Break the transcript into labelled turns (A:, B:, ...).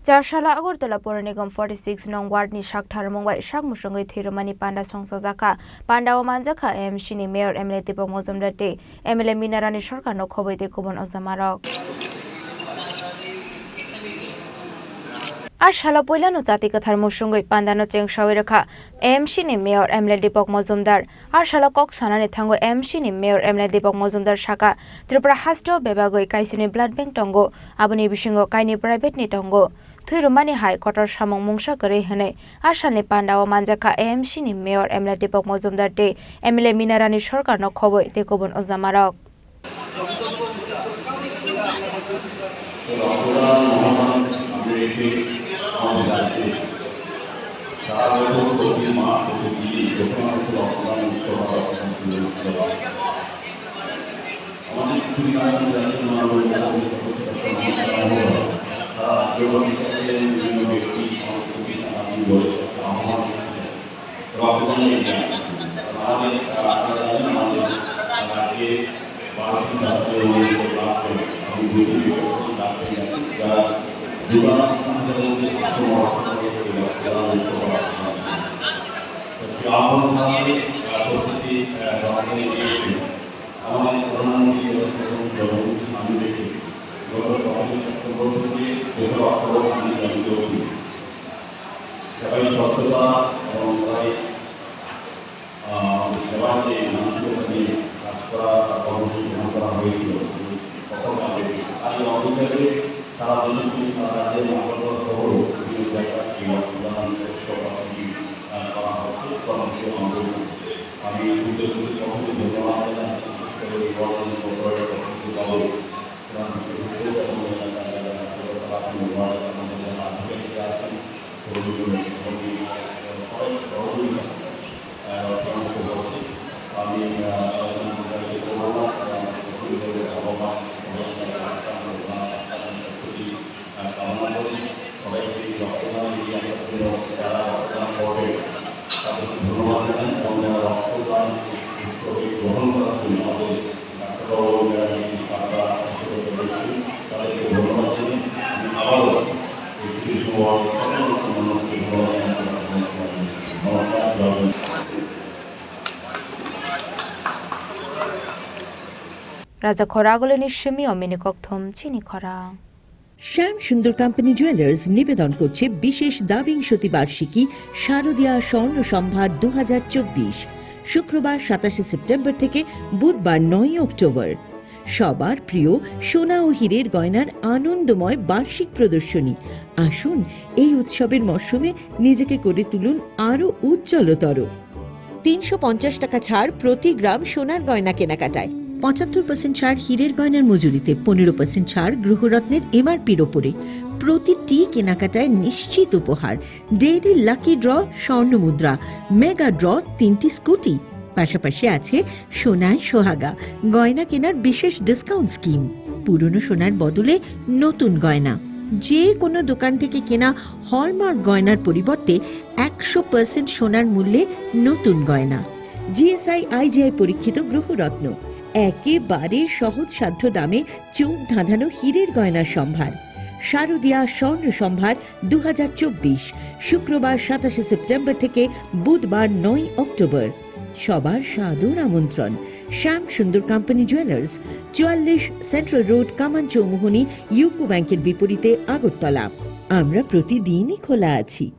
A: Jarshala Agortala Poranigam 46 nong ward ni Shakthar Mongwai Shakmusongoi Thirumani Panda Songsajaka Panda o Manjaka MC ni Mayor MLA Dipok Mojumdar te MLA Minarani Sorkar no khoboi te kubon ojamarok আর শালা পয়লানো জাতি কথার মুসুঙ্গই পান্দানো চেংসাওয়ে রাখা MC নি mayor MLA Dipak Majumdar আর শালা cock সানানি থাঙ্গো MC নি mayor MLA Dipak Majumdar শাখা Tripura হাস্টো বেবাগই কাইসিনি blood bank টঙ্গো আবনি বিসিঙ্গো কাইনি private নি টঙ্গো থুইরুমানি high কটর সামং মুংসা করে হনে আর শালনি পান্ডাও মানজাখা এমসি নি মেয়র এমএলএ দীপক মজুমদার তে এমএলএ মিনারানি সরকার ন খবই তে কবন ওজামারক রাজা খরাগলেনি সেমি অমিনি ককথম চিনি খরা
B: শ্যাম সুন্দর কোম্পানি জুয়েলার্স নিবেদন করছে বিশেষ দাবিংশতি বার্ষিকী শারদীয়া স্বর্ণ সম্ভার 2024 শুক্রবার 27 সেপ্টেম্বর থেকে বুধবার 9 অক্টোবর সবার প্রিয় সোনা ও হীরের গয়নার আনন্দময় বার্ষিক প্রদর্শনী আসুন এই উৎসবের মরশুমে নিজেকে করে তুলুন আরো উজ্জ্বলতর 350 টাকা ছাড় প্রতি গ্রাম সোনার গয়না কেনাকাটায় 75% ছাড় হীরের গয়নার মজুরিতে 15% ছাড় গ্রহরত্নের এমআরপির ওপরে প্রতিটি কেনাকাটায় নিশ্চিত উপহার ডেইলি লাকি ড্র স্বর্ণ মুদ্রা মেগা ড্র 3টি স্কুটি পাশাপাশি আছে সোনায় সোহাগা গয়না কেনার বিশেষ ডিসকাউন্ট স্কিম পুরনো সোনার বদলে নতুন গয়না যে কোনো দোকান থেকে কেনা হলমার্ক গয়নার পরিবর্তে 100% সোনার মূল্যে নতুন গয়না জিএসআই আইজিআই পরীক্ষিত গ্রহরত্ন একেবারে সহজসাধ্য দামে চোখ ধাঁধানো হীরের গয়নার সম্ভার শারদীয়া স্বর্ণ সম্ভার 2024 শুক্রবার 27 সেপ্টেম্বর থেকে বুধবার 9 অক্টোবর সবার সাদর আমন্ত্রণ শ্যাম সুন্দর কোম্পানি জুয়েলার্স 44 সেন্ট্রাল রোড কামান চৌমুহনী ইউকো ব্যাংকের বিপরীতে আগরতলা আমরা প্রতিদিনই খোলা আছি